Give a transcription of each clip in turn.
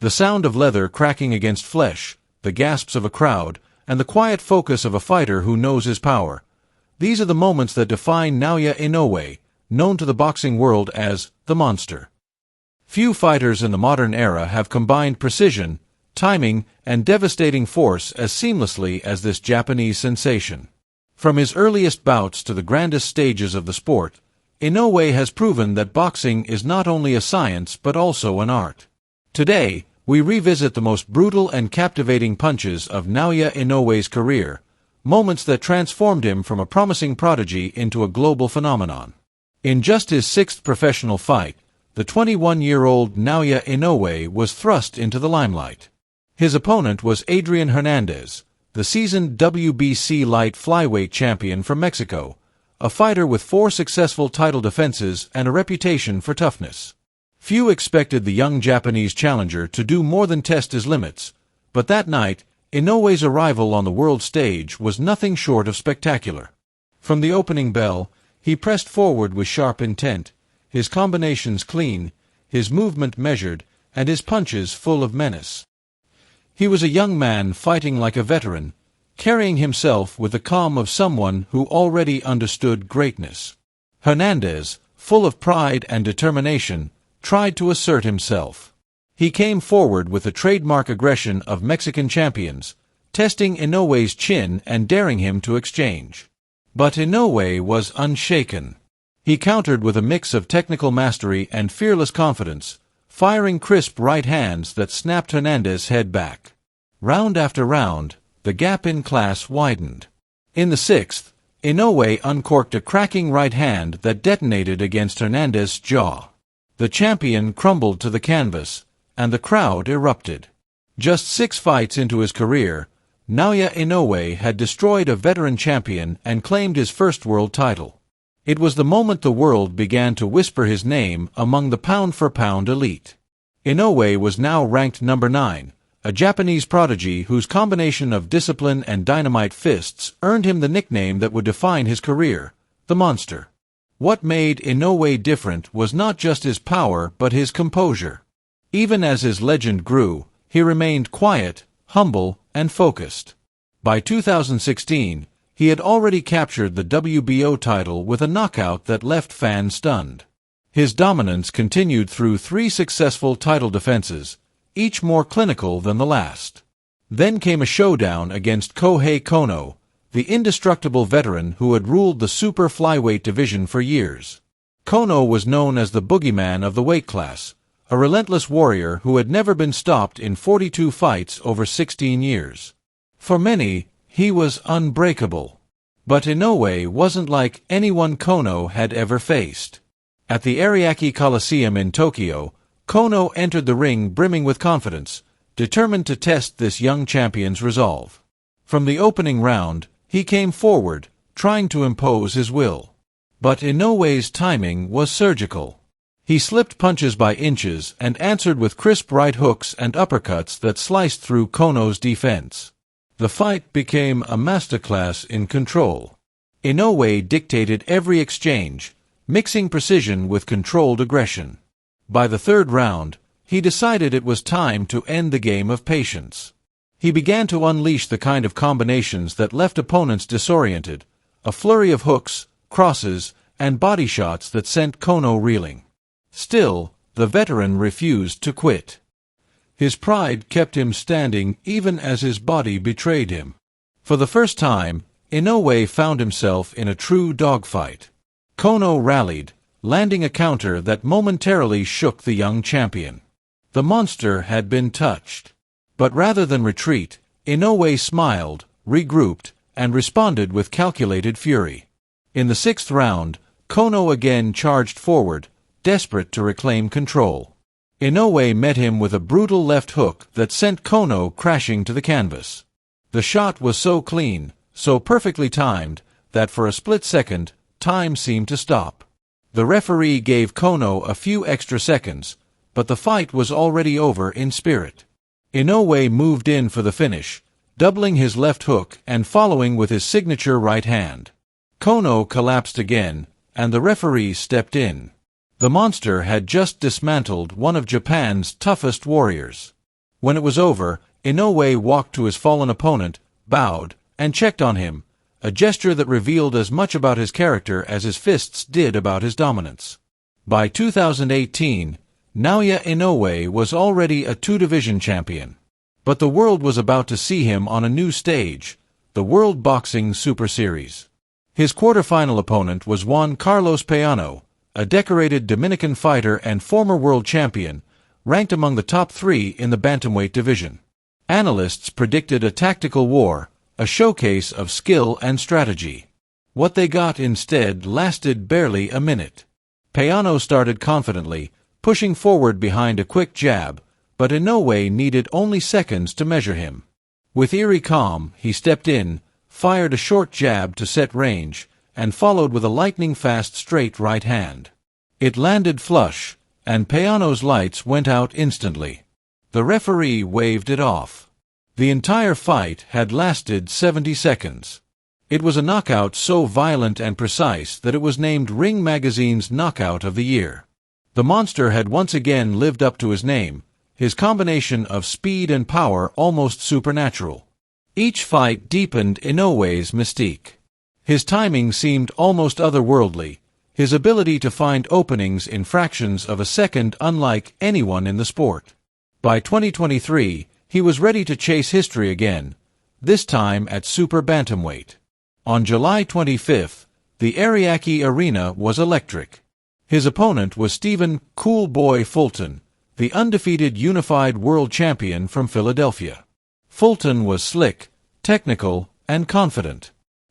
The sound of leather cracking against flesh, the gasps of a crowd, and the quiet focus of a fighter who knows his power. These are the moments that define Naoya Inoue, known to the boxing world as the Monster. Few fighters in the modern era have combined precision, timing, and devastating force as seamlessly as this Japanese sensation. From his earliest bouts to the grandest stages of the sport, Inoue has proven that boxing is not only a science but also an art. Today, we revisit the most brutal and captivating punches of Naoya Inoue's career, moments that transformed him from a promising prodigy into a global phenomenon. In just his sixth professional fight, the 21-year-old Naoya Inoue was thrust into the limelight. His opponent was Adrián Hernández, the seasoned WBC light flyweight champion from Mexico, a fighter with 4 successful title defenses and a reputation for toughness. Few expected the young Japanese challenger to do more than test his limits, but that night, Inoue's arrival on the world stage was nothing short of spectacular. From the opening bell, he pressed forward with sharp intent, his combinations clean, his movement measured, and his punches full of menace. He was a young man fighting like a veteran, carrying himself with the calm of someone who already understood greatness. Hernández, full of pride and determination, tried to assert himself. He came forward with the trademark aggression of Mexican champions, testing Inoue's chin and daring him to exchange. But Inoue was unshaken. He countered with a mix of technical mastery and fearless confidence, firing crisp right hands that snapped Hernández's head back. Round after round, the gap in class widened. In the sixth, Inoue uncorked a cracking right hand that detonated against Hernández's jaw. The champion crumbled to the canvas, and the crowd erupted. Just 6 fights into his career, Naoya Inoue had destroyed a veteran champion and claimed his first world title. It was the moment the world began to whisper his name among the pound-for-pound elite. Inoue was now ranked number 9, a Japanese prodigy whose combination of discipline and dynamite fists earned him the nickname that would define his career, the Monster. What made Inoue different was not just his power but his composure. Even as his legend grew, he remained quiet, humble, and focused. By 2016, he had already captured the WBO title with a knockout that left fans stunned. His dominance continued through 3 successful title defenses, each more clinical than the last. Then came a showdown against Kohei Kono, the indestructible veteran who had ruled the super flyweight division for years. Kono was known as the boogeyman of the weight class, a relentless warrior who had never been stopped in 42 fights over 16 years. For many, he was unbreakable. But Inoue wasn't like anyone Kono had ever faced. At the Ariake Coliseum in Tokyo, Kono entered the ring brimming with confidence, determined to test this young champion's resolve. From the opening round, he came forward, trying to impose his will. But Inoue's timing was surgical. He slipped punches by inches and answered with crisp right hooks and uppercuts that sliced through Kono's defense. The fight became a masterclass in control. Inoue dictated every exchange, mixing precision with controlled aggression. By the 3rd round, he decided it was time to end the game of patience. He began to unleash the kind of combinations that left opponents disoriented, a flurry of hooks, crosses, and body shots that sent Kono reeling. Still, the veteran refused to quit. His pride kept him standing even as his body betrayed him. For the first time, Inoue found himself in a true dogfight. Kono rallied, landing a counter that momentarily shook the young champion. The monster had been touched. But rather than retreat, Inoue smiled, regrouped, and responded with calculated fury. In the 6th round, Kono again charged forward, desperate to reclaim control. Inoue met him with a brutal left hook that sent Kono crashing to the canvas. The shot was so clean, so perfectly timed, that for a split second, time seemed to stop. The referee gave Kono a few extra seconds, but the fight was already over in spirit. Inoue moved in for the finish, doubling his left hook and following with his signature right hand. Kono collapsed again, and the referee stepped in. The monster had just dismantled one of Japan's toughest warriors. When it was over, Inoue walked to his fallen opponent, bowed, and checked on him, a gesture that revealed as much about his character as his fists did about his dominance. By 2018, Naoya Inoue was already a two-division champion. But the world was about to see him on a new stage, the World Boxing Super Series. His quarterfinal opponent was Juan Carlos Payano, a decorated Dominican fighter and former world champion, ranked among the top 3 in the bantamweight division. Analysts predicted a tactical war, a showcase of skill and strategy. What they got instead lasted barely a minute. Payano started confidently, pushing forward behind a quick jab, but Inoue needed only seconds to measure him. With eerie calm, he stepped in, fired a short jab to set range, and followed with a lightning-fast straight right hand. It landed flush, and Payano's lights went out instantly. The referee waved it off. The entire fight had lasted 70 seconds. It was a knockout so violent and precise that it was named Ring Magazine's Knockout of the Year. The monster had once again lived up to his name, his combination of speed and power almost supernatural. Each fight deepened Inoue's mystique. His timing seemed almost otherworldly, his ability to find openings in fractions of a second unlike anyone in the sport. By 2023, he was ready to chase history again, this time at super bantamweight. On July 25th, the Ariake Arena was electric. His opponent was Stephen "Cool Boy" Fulton, the undefeated unified world champion from Philadelphia. Fulton was slick, technical, and confident.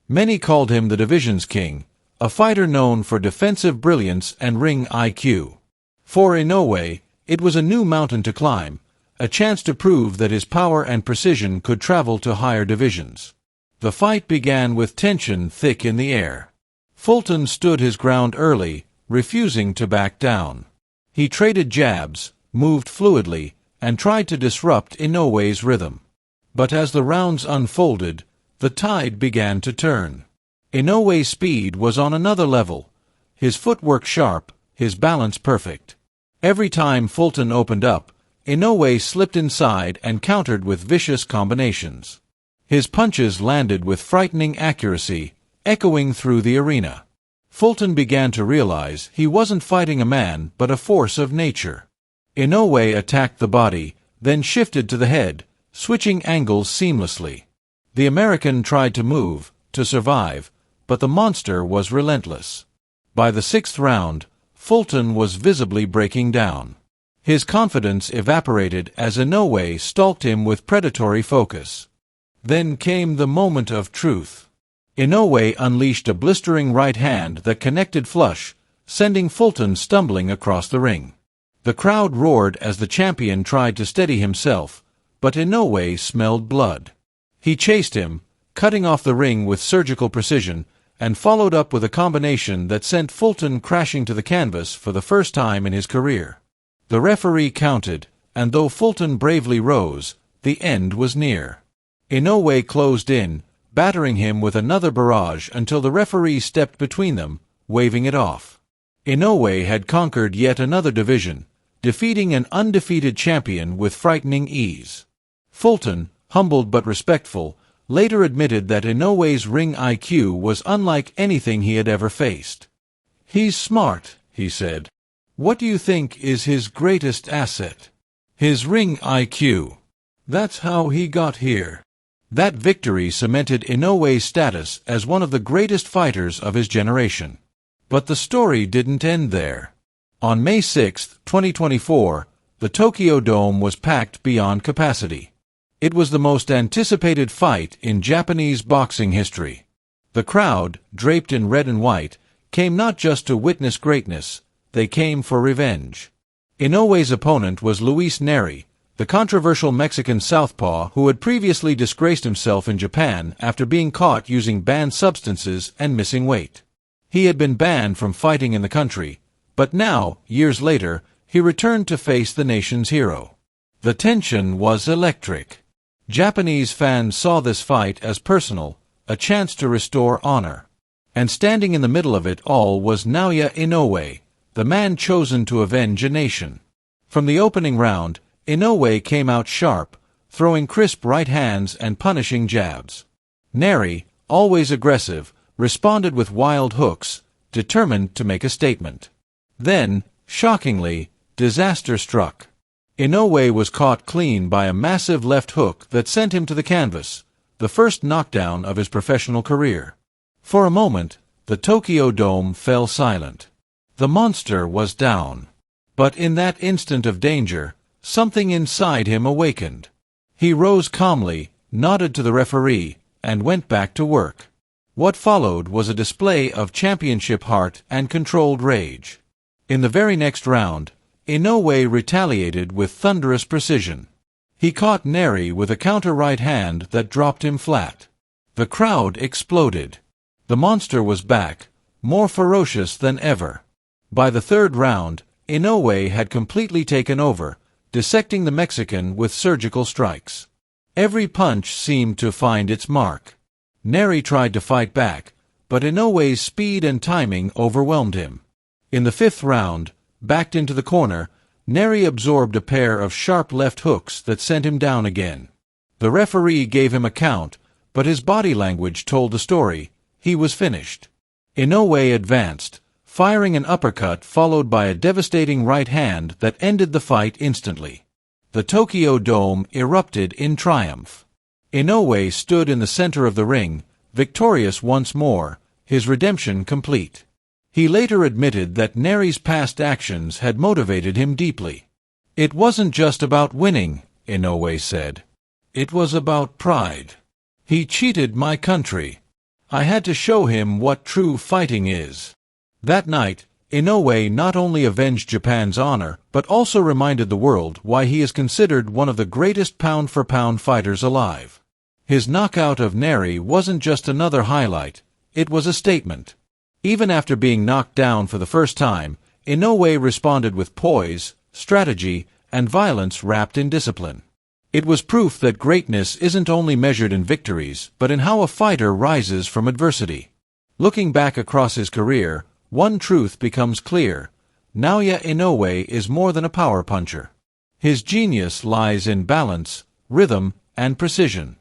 Many called him the division's king, a fighter known for defensive brilliance and ring IQ. For Inoue, it was a new mountain to climb, a chance to prove that his power and precision could travel to higher divisions. The fight began with tension thick in the air. Fulton stood his ground early, refusing to back down. He traded jabs, moved fluidly, and tried to disrupt Inoue's rhythm. But as the rounds unfolded, the tide began to turn. Inoue's speed was on another level, his footwork sharp, his balance perfect. Every time Fulton opened up, Inoue slipped inside and countered with vicious combinations. His punches landed with frightening accuracy, echoing through the arena. Fulton began to realize he wasn't fighting a man but a force of nature. Inoue attacked the body, then shifted to the head, switching angles seamlessly. The American tried to move, to survive, but the monster was relentless. By the 6th round, Fulton was visibly breaking down. His confidence evaporated as Inoue stalked him with predatory focus. Then came the moment of truth. Inoue unleashed a blistering right hand that connected flush, sending Fulton stumbling across the ring. The crowd roared as the champion tried to steady himself, but Inoue smelled blood. He chased him, cutting off the ring with surgical precision, and followed up with a combination that sent Fulton crashing to the canvas for the first time in his career. The referee counted, and though Fulton bravely rose, the end was near. Inoue closed in, battering him with another barrage until the referee stepped between them, waving it off. Inoue had conquered yet another division, defeating an undefeated champion with frightening ease. Fulton, humbled but respectful, later admitted that Inoue's ring IQ was unlike anything he had ever faced. "He's smart," he said. "What do you think is his greatest asset?" "His ring IQ. That's how he got here." That victory cemented Inoue's status as one of the greatest fighters of his generation. But the story didn't end there. On May 6, 2024, the Tokyo Dome was packed beyond capacity. It was the most anticipated fight in Japanese boxing history. The crowd, draped in red and white, came not just to witness greatness, they came for revenge. Inoue's opponent was Luis Nery, the controversial Mexican southpaw who had previously disgraced himself in Japan after being caught using banned substances and missing weight. He had been banned from fighting in the country, but now, years later, he returned to face the nation's hero. The tension was electric. Japanese fans saw this fight as personal, a chance to restore honor. And standing in the middle of it all was Naoya Inoue, the man chosen to avenge a nation. From the opening round, Inoue came out sharp, throwing crisp right hands and punishing jabs. Nery, always aggressive, responded with wild hooks, determined to make a statement. Then, shockingly, disaster struck. Inoue was caught clean by a massive left hook that sent him to the canvas, the first knockdown of his professional career. For a moment, the Tokyo Dome fell silent. The monster was down. But in that instant of danger, something inside him awakened. He rose calmly, nodded to the referee, and went back to work. What followed was a display of championship heart and controlled rage. In the very next round, Inoue retaliated with thunderous precision. He caught Nery with a counter right hand that dropped him flat. The crowd exploded. The monster was back, more ferocious than ever. By the third round, Inoue had completely taken over, dissecting the Mexican with surgical strikes. Every punch seemed to find its mark. Nery tried to fight back, but Inoue's speed and timing overwhelmed him. In the fifth round, backed into the corner, Nery absorbed a pair of sharp left hooks that sent him down again. The referee gave him a count, but his body language told the story. He was finished. Inoue advanced, firing an uppercut followed by a devastating right hand that ended the fight instantly. The Tokyo Dome erupted in triumph. Inoue stood in the center of the ring, victorious once more, his redemption complete. He later admitted that Nery's past actions had motivated him deeply. "It wasn't just about winning," Inoue said. "It was about pride. He cheated my country. I had to show him what true fighting is." That night, Inoue not only avenged Japan's honor, but also reminded the world why he is considered one of the greatest pound-for-pound fighters alive. His knockout of Nery wasn't just another highlight, it was a statement. Even after being knocked down for the first time, Inoue responded with poise, strategy, and violence wrapped in discipline. It was proof that greatness isn't only measured in victories, but in how a fighter rises from adversity. Looking back across his career, one truth becomes clear. Naoya Inoue is more than a power puncher. His genius lies in balance, rhythm, and precision.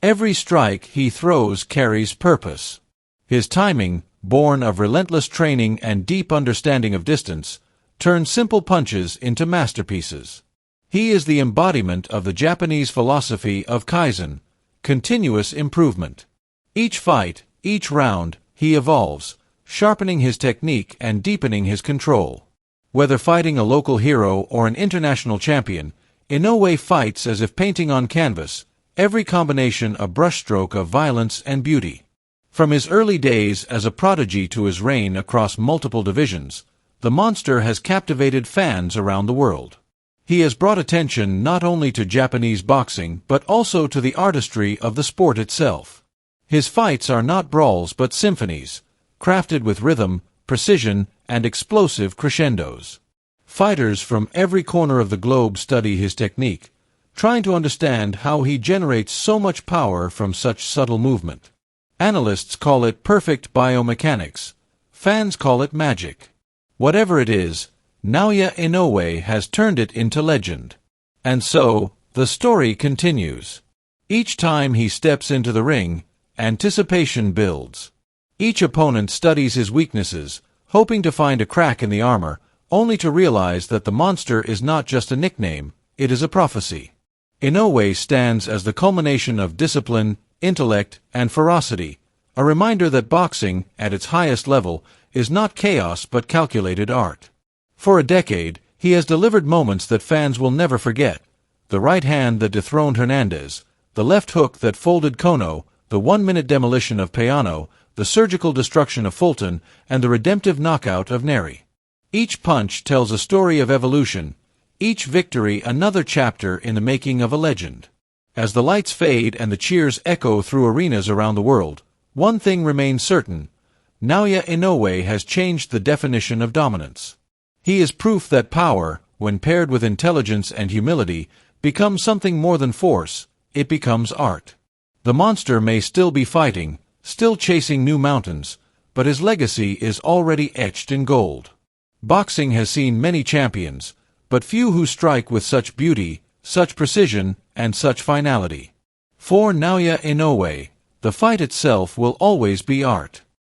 Every strike he throws carries purpose. His timing, born of relentless training and deep understanding of distance, turns simple punches into masterpieces. He is the embodiment of the Japanese philosophy of Kaizen, continuous improvement. Each fight, each round, he evolves, sharpening his technique and deepening his control. Whether fighting a local hero or an international champion, Inoue fights as if painting on canvas, every combination a brushstroke of violence and beauty. From his early days as a prodigy to his reign across multiple divisions, the monster has captivated fans around the world. He has brought attention not only to Japanese boxing but also to the artistry of the sport itself. His fights are not brawls but symphonies, crafted with rhythm, precision, and explosive crescendos. Fighters from every corner of the globe study his technique, trying to understand how he generates so much power from such subtle movement. Analysts call it perfect biomechanics. Fans call it magic. Whatever it is, Naoya Inoue has turned it into legend. And so, the story continues. Each time he steps into the ring, anticipation builds. Each opponent studies his weaknesses, hoping to find a crack in the armor, only to realize that the monster is not just a nickname, it is a prophecy. Inoue stands as the culmination of discipline, intellect, and ferocity, a reminder that boxing, at its highest level, is not chaos but calculated art. For a decade, he has delivered moments that fans will never forget. The right hand that dethroned Hernandez, the left hook that folded Kono, the 1-minute demolition of Payano, the surgical destruction of Fulton, and the redemptive knockout of Nery. Each punch tells a story of evolution, each victory another chapter in the making of a legend. As the lights fade and the cheers echo through arenas around the world, one thing remains certain: Naoya Inoue has changed the definition of dominance. He is proof that power, when paired with intelligence and humility, becomes something more than force, it becomes art. The monster may still be fighting, still chasing new mountains, but his legacy is already etched in gold. Boxing has seen many champions, but few who strike with such beauty, such precision, and such finality. For Naoya Inoue, the fight itself will always be art.